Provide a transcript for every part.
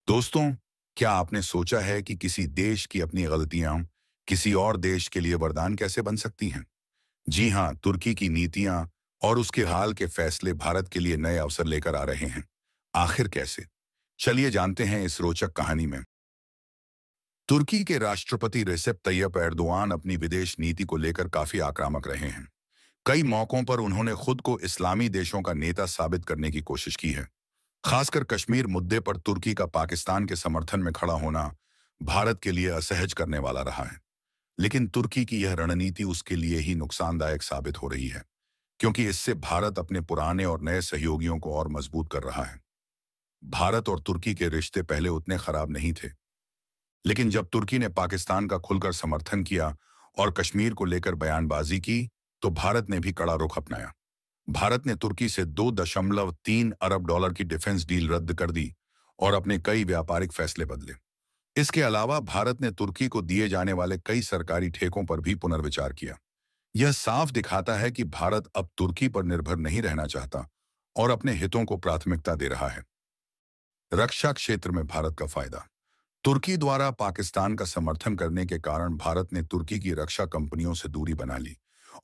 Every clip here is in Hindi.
दोस्तों, क्या आपने सोचा है कि किसी देश की अपनी गलतियां किसी और देश के लिए वरदान कैसे बन सकती हैं? जी हां, तुर्की की नीतियां और उसके हाल के फैसले भारत के लिए नए अवसर लेकर आ रहे हैं। आखिर कैसे? चलिए जानते हैं इस रोचक कहानी में। तुर्की के राष्ट्रपति रेसेप तैयप एर्दोआन अपनी विदेश नीति को लेकर काफी आक्रामक रहे हैं। कई मौकों पर उन्होंने खुद को इस्लामी देशों का नेता साबित करने की कोशिश की है। खासकर कश्मीर मुद्दे पर तुर्की का पाकिस्तान के समर्थन में खड़ा होना भारत के लिए असहज करने वाला रहा है। लेकिन तुर्की की यह रणनीति उसके लिए ही नुकसानदायक साबित हो रही है, क्योंकि इससे भारत अपने पुराने और नए सहयोगियों को और मजबूत कर रहा है। भारत और तुर्की के रिश्ते पहले उतने खराब नहीं थे, लेकिन जब तुर्की ने पाकिस्तान का खुलकर समर्थन किया और कश्मीर को लेकर बयानबाजी की, तो भारत ने भी कड़ा रुख अपनाया। भारत ने तुर्की से 2.3 अरब डॉलर की डिफेंस डील रद्द कर दी और अपने कई व्यापारिक फैसले बदले। इसके अलावा भारत ने तुर्की को दिए जाने वाले कई सरकारी ठेकों पर भी पुनर्विचार किया। यह साफ दिखाता है कि भारत अब तुर्की पर निर्भर नहीं रहना चाहता और अपने हितों को प्राथमिकता दे रहा है। रक्षा क्षेत्र में भारत का फायदा। तुर्की द्वारा पाकिस्तान का समर्थन करने के कारण भारत ने तुर्की की रक्षा कंपनियों से दूरी बना ली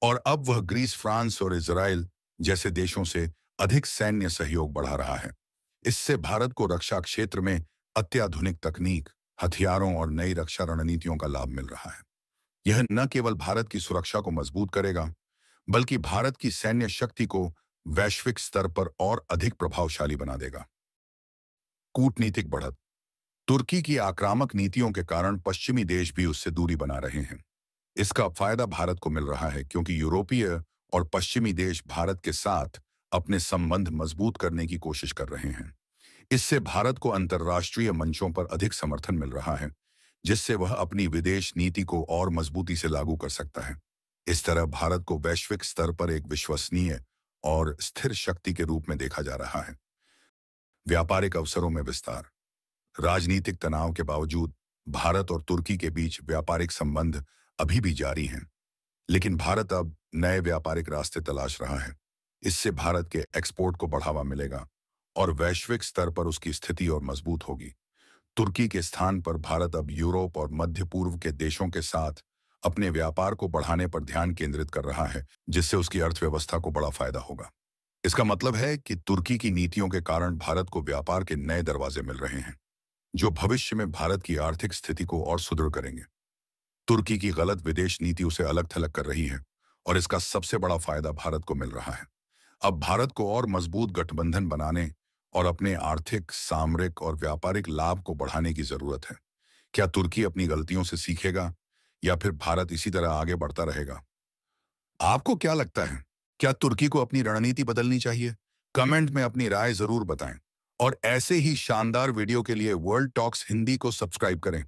और अब वह ग्रीस, फ्रांस और इजराइल जैसे देशों से अधिक सैन्य सहयोग बढ़ा रहा है। इससे भारत को रक्षा क्षेत्र में अत्याधुनिक तकनीक, हथियारों और नई रक्षा रणनीतियों का लाभ मिल रहा है। यह न केवल भारत की सुरक्षा को मजबूत करेगा, बल्कि भारत की सैन्य शक्ति को वैश्विक स्तर पर और अधिक प्रभावशाली बना देगा। कूटनीतिक बढ़त। तुर्की की आक्रामक नीतियों के कारण पश्चिमी देश भी उससे दूरी बना रहे हैं। इसका फायदा भारत को मिल रहा है, क्योंकि यूरोपीय और पश्चिमी देश भारत के साथ अपने संबंध मजबूत करने की कोशिश कर रहे हैं। इससे भारत को अंतर्राष्ट्रीय मंचों पर अधिक समर्थन मिल रहा है, जिससे वह अपनी विदेश नीति को और मजबूती से लागू कर सकता है। इस तरह भारत को वैश्विक स्तर पर एक विश्वसनीय और स्थिर शक्ति के रूप में देखा जा रहा है। व्यापारिक अवसरों में विस्तार। राजनीतिक तनाव के बावजूद भारत और तुर्की के बीच व्यापारिक संबंध अभी भी जारी हैं, लेकिन भारत अब नए व्यापारिक रास्ते तलाश रहा है। इससे भारत के एक्सपोर्ट को बढ़ावा मिलेगा और वैश्विक स्तर पर उसकी स्थिति और मजबूत होगी। तुर्की के स्थान पर भारत अब यूरोप और मध्य पूर्व के देशों के साथ अपने व्यापार को बढ़ाने पर ध्यान केंद्रित कर रहा है, जिससे उसकी अर्थव्यवस्था को बड़ा फायदा होगा। इसका मतलब है कि तुर्की की नीतियों के कारण भारत को व्यापार के नए दरवाजे मिल रहे हैं, जो भविष्य में भारत की आर्थिक स्थिति को और सुदृढ़ करेंगे। तुर्की की गलत विदेश नीति उसे अलग थलग कर रही है और इसका सबसे बड़ा फायदा भारत को मिल रहा है। अब भारत को और मजबूत गठबंधन बनाने और अपने आर्थिक, सामरिक और व्यापारिक लाभ को बढ़ाने की जरूरत है। क्या तुर्की अपनी गलतियों से सीखेगा या फिर भारत इसी तरह आगे बढ़ता रहेगा? आपको क्या लगता है? क्या तुर्की को अपनी रणनीति बदलनी चाहिए? कमेंट में अपनी राय जरूर बताएं और ऐसे ही शानदार वीडियो के लिए वर्ल्ड टॉक्स हिंदी को सब्सक्राइब करें।